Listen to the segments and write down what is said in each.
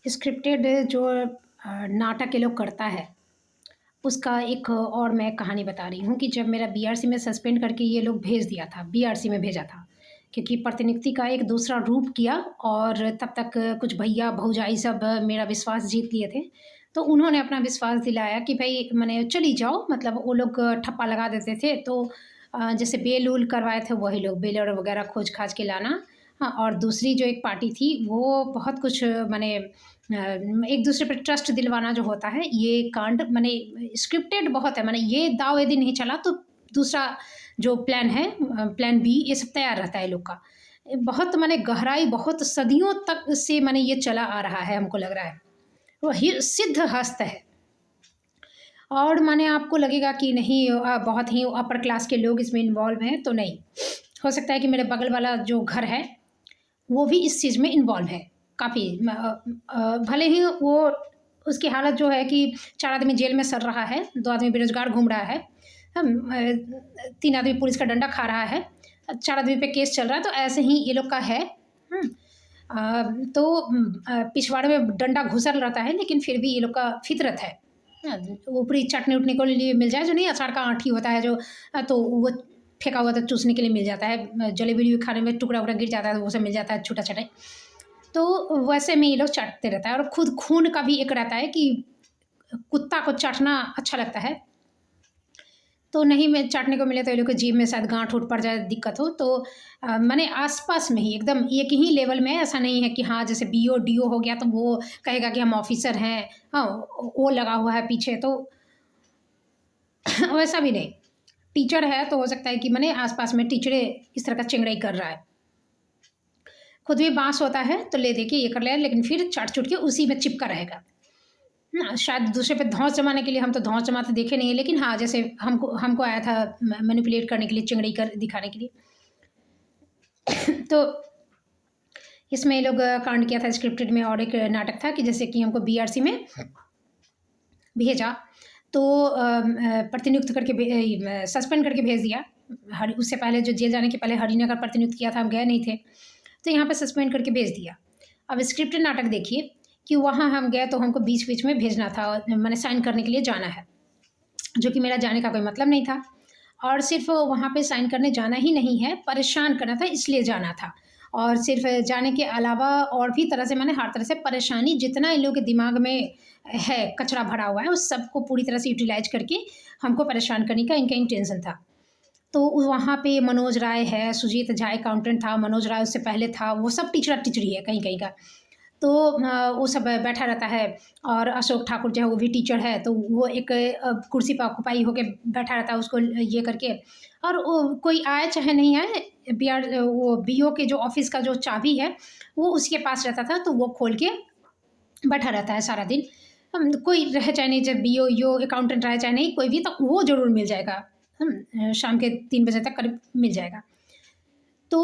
Scripted जो नाटक ये लोग करता है, उसका एक और मैं कहानी बता रही हूँ कि जब मेरा बीआरसी में सस्पेंड करके ये लोग भेज दिया था, बीआरसी में भेजा था, क्योंकि प्रतिनियुक्ति का एक दूसरा रूप किया और तब तक कुछ भैया भौजाई सब मेरा विश्वास जीत लिए थे। तो उन्होंने अपना विश्वास दिलाया कि भई मने चली जाओ, मतलब वो लोग ठप्पा लगा देते थे तो जैसे बेल-वूल करवाए थे वही लोग, बेल और वगैरह खोज-खाज के लाना। हाँ, और दूसरी जो एक पार्टी थी वो बहुत कुछ माने एक दूसरे पे ट्रस्ट दिलवाना जो होता है, ये कांड माने स्क्रिप्टेड बहुत है, माने ये दाव यदि नहीं चला तो दूसरा जो प्लान है प्लान बी ये सब तैयार रहता है ये लोग का। बहुत माने गहराई बहुत सदियों तक से माने ये चला आ रहा है, हमको लग रहा है। वो ही सिद्ध हस्त है। और माने आपको लगेगा कि नहीं बहुत ही अपर क्लास के लोग इसमें इन्वॉल्व हैं, तो नहीं। हो सकता है कि मेरे बगल वाला जो घर है, वो भी इस चीज़ में इन्वॉल्व है काफ़ी। भले ही वो उसकी हालत जो है कि 4 आदमी जेल में सड़ रहा है, 2 आदमी बेरोज़गार घूम रहा है, 3 आदमी पुलिस का डंडा खा रहा है, 4 आदमी पे केस चल रहा है, तो ऐसे ही ये लोग का है। हुँ। तो पिछवाड़े में डंडा घुसल रहता है, लेकिन फिर भी ये लोग का फ़ितरत है। ऊपरी चटनी-वटनी को लिए मिल जाए, जो नहीं अचार का आँठी होता है जो तो वो फेंका हुआ तो चूसने के लिए मिल जाता है। जलेबी-वलेबी खाने में टुकड़ा-वुकड़ा गिर जाता है, तो वो सब मिल जाता है छूटा-छाटा। तो वैसे में ये लोग चाटते रहता है और खुद खून का भी एक रहता है कि कुत्ता को चाटना अच्छा लगता है। तो नहीं में चाटने को मिले तो ये लोग के जीभ में शायद गाँठ-वूँठ पड़ जाए, दिक्कत हो तो माने आस-पास में ही एकदम एक ही लेवल में, ऐसा नहीं है कि हाँ, जैसे बीओ, डीओ हो गया तो वो कहेगा कि हम ऑफ़िसर हैं, हाँ, वो लगा हुआ है पीछे, तो वैसा भी नहीं। टीचर है तो हो सकता है कि माने आस-पास में टीचरें इस तरह का चिंगड़ाई कर रहा है। खुद भी बाँस होता है तो ले दे के ये कर लेगा, लेकिन फिर चाट-चूट के उसी में चिपका रहेगा। ना शायद दूसरे पे धौंस जमाने के लिए, हम तो धौंस जमाते देखे नहीं है, लेकिन हाँ, जैसे हमको हमको आया था मैनिपुलेट करने के लिए, चिंगड़ी कर दिखाने के लिए। तो इसमें ये लोग कांड किया था स्क्रिप्टेड में, और एक नाटक था कि जैसे कि हमको बीआरसी में भेजा, तो प्रतिनियुक्त करके सस्पेंड करके भेज दिया। उससे पहले जो जेल जाने के पहले हरिनगर प्रतिनियुक्त किया था, हम गए नहीं थे। तो यहाँ पे सस्पेंड करके भेज दिया। अब स्क्रिप्टेड नाटक देखिए कि वहाँ हम गए तो हमको बीच-बीच में भेजना था, माने साइन करने के लिए जाना है, जो कि मेरा जाने का कोई मतलब नहीं था। और सिर्फ़ वहाँ पे साइन करने जाना ही नहीं है, परेशान करना था इसलिए जाना था। और सिर्फ़ जाने के अलावा और भी तरह से, माने हर तरह से परेशानी जितना इन लोगों के दिमाग में है, कचरा भरा हुआ है, उस सबको पूरी तरह से यूटिलाइज़ करके हमको परेशान करने का इनका इंटेंशन था। तो वहाँ पे मनोज राय है, सुजीत झा अकाउंटेंट था, मनोज राय उससे पहले था, वो सब टीचरा-टीचरी है कहीं-कहीं का। तो वो सब बैठा रहता है, और अशोक ठाकुर जो है वो भी टीचर है, तो वो एक कुर्सी पे ऑक्यूपाई होके बैठा रहता है, उसको ये करके। और वो कोई आए चाहे नहीं आए, वो बीओ के जो ऑफ़िस का जो चाबी है, वो उसके पास रहता था, तो वो खोल के बैठा रहता है सारा दिन। कोई रहे चाहे नहीं, जब बीओ यो अकाउंटेंट रहे चाहे नहीं, कोई भी तो वो ज़रूर मिल जाएगा। शाम के 3 बजे तक करीब मिल जाएगा। तो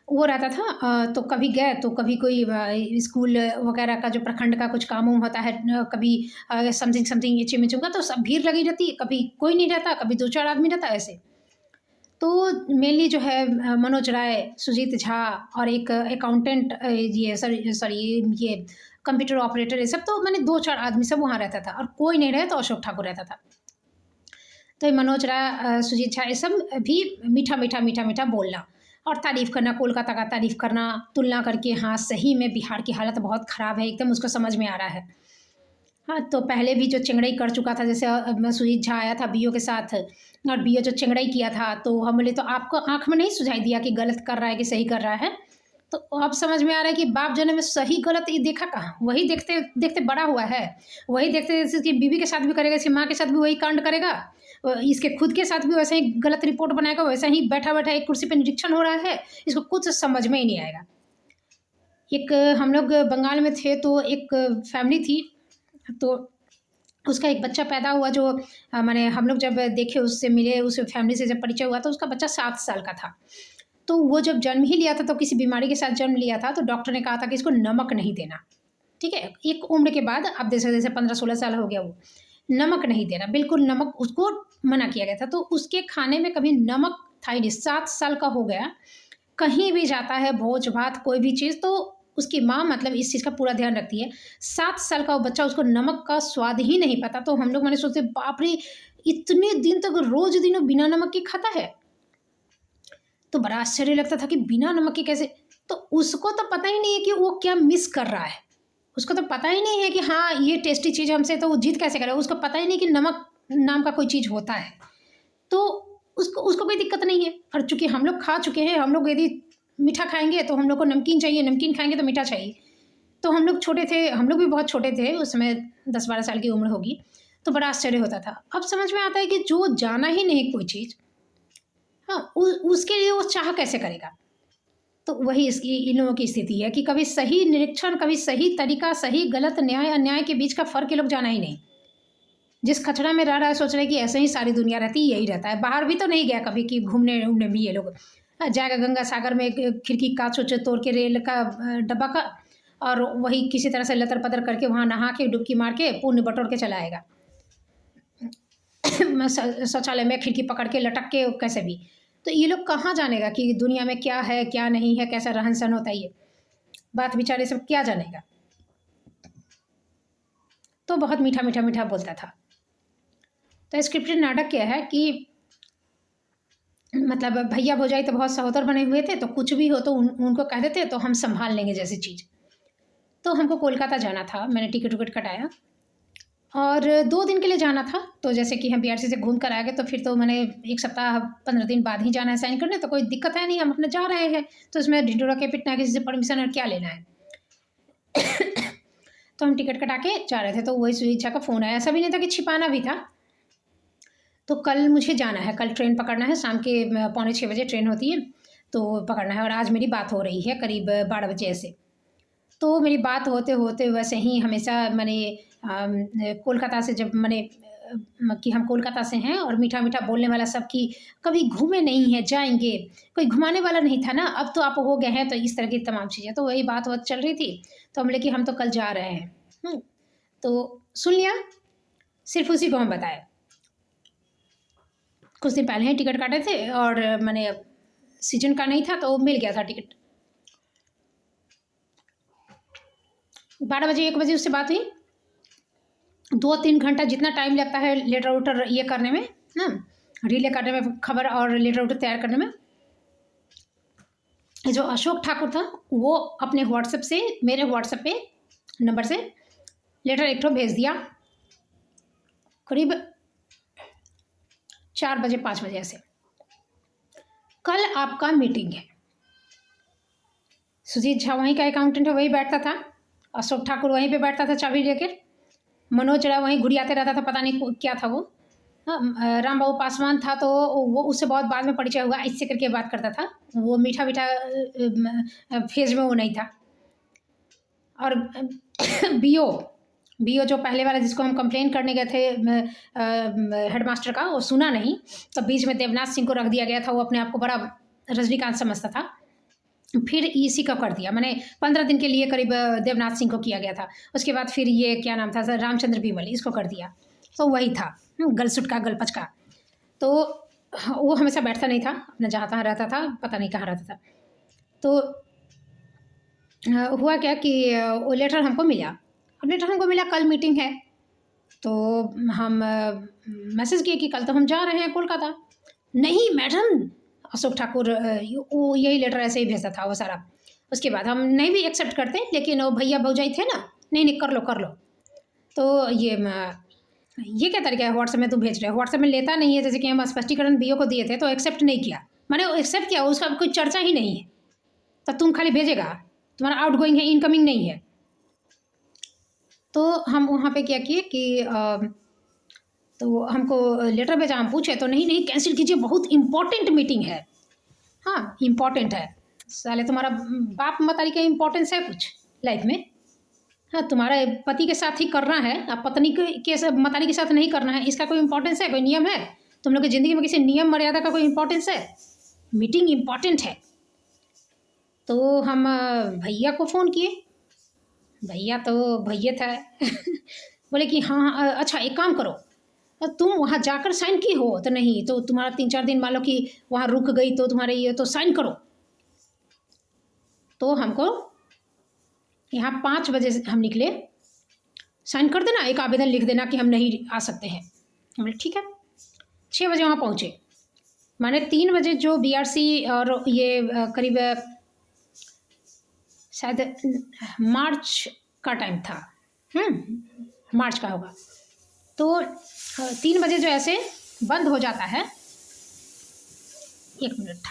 वो रहता था, तो कभी गए तो कभी कोई स्कूल वगैरह का जो प्रखंड का कुछ काम-वाम होता है, कभी समथिंग इचिंग-विचिंग का, तो सब भीड़ लगी रहती है, कभी कोई नहीं रहता, कभी 2-4 आदमी रहता है, ऐसे। तो मेनली जो है मनोज राय, सुजीत झा और एक अकाउंटेंट, ये सॉरी सॉरी ये कंप्यूटर ऑपरेटर, ये सब तो मैंने 2-4 आदमी सब वहाँ रहता था, और कोई नहीं रहे तो अशोक ठाकुर रहता था। तो ये मनोज राय, सुजीत झा, ये सब भी मीठा-मीठा बोलना और तारीफ़ करना, कोलकाता का तारीफ़ करना, तुलना करके, हाँ, सही में बिहार की हालत बहुत ख़राब है, एकदम उसको समझ में आ रहा है। हाँ, तो पहले भी जो चिंगड़ाई कर चुका था, जैसे सुजीत झा आया था बीओ के साथ, और बीओ जो चिंगड़ाई किया था, तो हम बोले तो आपको आँख में नहीं सुझाई दिया कि गलत कर रहा है कि सही कर रहा है? तो अब समझ में आ रहा है कि बाप जन्म में सही-गलत ये देखा कहाँ? वही देखते-देखते बड़ा हुआ है। वही देखते जैसे इसकी बीवी के साथ भी करेगा, इसकी माँ के साथ भी वही कांड करेगा। इसके खुद के साथ भी वैसे ही गलत रिपोर्ट बनाएगा, वैसा ही बैठा-बैठा एक कुर्सी पे निरीक्षण हो रहा है। इसको कुछ समझ में ही नहीं आएगा। एक हम लोग बंगाल में थे, तो एक फैमिली थी, तो उसका एक बच्चा पैदा हुआ, जो माने हम लोग जब देखे, उससे मिले, उस फैमिली से जब परिचय हुआ, तो उसका बच्चा 7 साल का था। तो वो जब जन्म ही लिया था तो किसी बीमारी के साथ जन्म लिया था, तो डॉक्टर ने कहा था कि इसको नमक नहीं देना, ठीक है? एक उम्र के बाद, अब जैसे-जैसे 15-16 साल हो गया वो, नमक नहीं देना, बिल्कुल नमक उसको मना किया गया था। तो उसके खाने में कभी नमक था ही नहीं, 7 साल का हो गया, कहीं भी जाता है, भोज-भात कोई भी चीज़, तो उसकी माँ मतलब इस चीज़ का पूरा ध्यान रखती है। 7 साल का वो बच्चा, उसको नमक का स्वाद ही नहीं पता। तो हम लोग मैंने सोचते बाप रे! इतने दिन तक रोज़ दिन वो बिना नमक के खाता है। तो बड़ा आश्चर्य लगता था कि बिना नमक के कैसे? तो उसको तो पता ही नहीं है कि वो क्या मिस कर रहा है। उसको तो पता ही नहीं है कि हाँ, ये टेस्टी चीज़ हमसे तो वो ज़िद कैसे करे? उसको पता ही नहीं कि नमक नाम का कोई चीज़ होता है। तो उसको उसको कोई दिक्कत नहीं है। और चूँकि हम लोग खा चुके हैं, हम लोग यदि मीठा खाएँगे तो हम लोग को नमकीन चाहिए, नमकीन खाएँगे तो मीठा चाहिए। तो हम लोग छोटे थे, हम लोग भी बहुत छोटे थे, उस समय 10-12 साल की उम्र होगी, तो बड़ा आश्चर्य होता था। अब समझ में आता है कि जो जाना ही नहीं कोई चीज़, हाँ, उ उसके लिए वो चाह कैसे करेगा? तो वही इसकी इन लोगों की स्थिति है कि कभी सही निरीक्षण, कभी सही तरीका, सही गलत, न्याय अन्याय के बीच का फ़र्क ये लोग जाना ही नहीं। जिस कचरा में रह रहा है सोच रहे हैं कि ऐसे ही सारी दुनिया रहती है, यही रहता है। बाहर भी तो नहीं गया कभी कि घूमने-वूमने भी ये लोग। जाएगा गंगा सागर में खिड़की काँच-वूच तोड़ के रेल का डब्बा का, और वही किसी तरह से लतर-पतर करके वहाँ नहा के डुबकी मार के पुण्य बटोर के चला आएगा। शौचालय में खिड़की पकड़ के लटक के कैसे भी। तो ये लोग कहाँ जानेगा कि दुनिया में क्या है, क्या नहीं है, कैसा रहन-सहन होता है ये। बात विचार ये सब क्या जानेगा। तो बहुत मीठा, मीठा, मीठा बोलता था। तो स्क्रिप्टेड नाटक क्या है कि मतलब भैया भौजाई तो बहुत सहोदर बने हुए थे, तो कुछ भी हो तो उनको कह देते तो हम सँभाल लेंगे जैसी चीज़। तो हमको कोलकाता जाना था, मैंने टिकट-विकट कटाया और 2 दिन के लिए जाना था। तो जैसे कि हम बीआरसी से घूम कर आ गए, तो फिर तो मैंने 1 सप्ताह 15 दिन बाद ही जाना है साइन करने, तो कोई दिक्कत है नहीं, हम अपने जा रहे हैं। तो इसमें ढिंढोरा के पिटना, किसी से परमिशन और क्या लेना है। तो हम टिकट कटा के जा रहे थे, तो वही सुईछा का फ़ोन आया। ऐसा भी नहीं था कि छिपाना भी था। तो कल मुझे जाना है, कल ट्रेन पकड़ना है, शाम के पौने 6 बजे ट्रेन होती है, तो पकड़ना है। और आज मेरी बात हो रही है करीब 12 बजे ऐसे। तो मेरी बात होते-होते वैसे ही हमेशा मैंने कोलकाता से जब मैंने कि हम कोलकाता से हैं और मीठा-मीठा बोलने वाला सब कि कभी घूमे नहीं हैं, जाएँगे। कोई घुमाने वाला नहीं था ना, अब तो आप हो गए हैं, तो इस तरह की तमाम चीज़ें। तो वही बात-वात चल रही थी, तो हम बोले कि हम तो कल जा रहे हैं। तो सुन लिया, सिर्फ़ उसी को हम बताए। कुछ दिन पहले ही टिकट काटे थे और मैंने सीज़न का नहीं था, तो मिल गया था टिकट। 12 बजे 1 बजे उससे बात हुई। 2-3 घंटा जितना टाइम लगता है लेटर-वेटर ये करने में ना, रिले करने में, खबर और लेटर-वेटर तैयार करने में, जो अशोक ठाकुर था वो अपने व्हाट्सएप से मेरे व्हाट्सएप पे नंबर से लेटर एक ठो भेज दिया करीब 4 बजे 5 बजे ऐसे। कल आपका मीटिंग है। सुजीत झा वहीं का अकाउंटेंट है, वही बैठता था। अशोक ठाकुर वहीं पे बैठता था चाबी लेकर। मनोज जरा वहीं घुरियाते रहता था, पता नहीं क्या था वो। हाँ, राम बाबू पासवान था, तो वो उससे बहुत बाद में परिचय हुआ, ऐसे करके बात करता था। वो मीठा-मीठा फेज़ में वो नहीं था। और बीओ बीओ जो पहले वाला जिसको हम कंप्लेन करने गए थे हेडमास्टर का, वो सुना नहीं, तो बीच में देवनाथ सिंह को रख दिया गया था। वो अपने आप को बड़ा रजनीकांत समझता था। फिर इसी का कर दिया, मैंने 15 दिन के लिए करीब देवनाथ सिंह को किया गया था। उसके बाद फिर ये क्या नाम था, रामचंद्र बीमल, इसको कर दिया। तो वही था गलसुट का, गलपच का। तो वो हमेशा बैठता नहीं था, अपना जहाँ तहाँ रहता था, पता नहीं कहाँ रहता था। तो हुआ क्या कि वो लेटर हमको मिला। अब लेटर हमको मिला कल मीटिंग है, तो हम मैसेज किए कि कल तो हम जा रहे हैं कोलकाता। नहीं मैडम, अशोक ठाकुर वो यही लेटर ऐसे ही भेजता था वो सारा। उसके बाद हम नहीं भी एक्सेप्ट करते, लेकिन वो भैया भौजाई थे ना, नहीं नहीं कर लो कर लो। तो ये क्या तरीका है, व्हाट्सएप में तुम भेज रहे हो, व्हाट्सएप में लेता नहीं है। जैसे कि हम स्पष्टीकरण बीओ को दिए थे तो एक्सेप्ट नहीं किया, मैंने एक्सेप्ट किया, उसका कोई चर्चा ही नहीं है। तो तुम खाली भेजेगा, तुम्हारा आउट गोइंग है, इनकमिंग नहीं है। तो हम वहाँ पे क्या किए कि तो हमको लेटर भेजा, हम पूछे तो नहीं नहीं कैंसिल कीजिए, बहुत इम्पोर्टेंट मीटिंग है। हाँ इम्पोर्टेंट है, साले तुम्हारा बाप मतारी का इम्पोर्टेंस है कुछ लाइफ में? हाँ, तुम्हारे पति के साथ ही करना है, अब पत्नी के मतारी के साथ नहीं करना है, इसका कोई इम्पोर्टेंस है, कोई नियम है? तुम लोग की ज़िंदगी में किसी नियम मर्यादा का कोई इम्पोर्टेंस है? मीटिंग इम्पोर्टेंट है। तो हम भैया को फ़ोन किए, भैया तो भैया था। बोले कि हाँ अच्छा एक काम करो, तुम वहाँ जाकर साइन की हो? तो नहीं, तो तुम्हारा 3-4 दिन मान लो कि वहाँ रुक गई तो तुम्हारे ये तो साइन करो। तो हमको यहाँ 5 बजे से हम निकले, साइन कर देना, एक आवेदन लिख देना कि हम नहीं आ सकते हैं। हमने ठीक है, 6 बजे वहाँ पहुँचे। माने 3 बजे जो BRC और ये करीब शायद मार्च का टाइम था, मार्च का होगा। तो 3 बजे जो ऐसे बंद हो जाता है, 1 मिनट,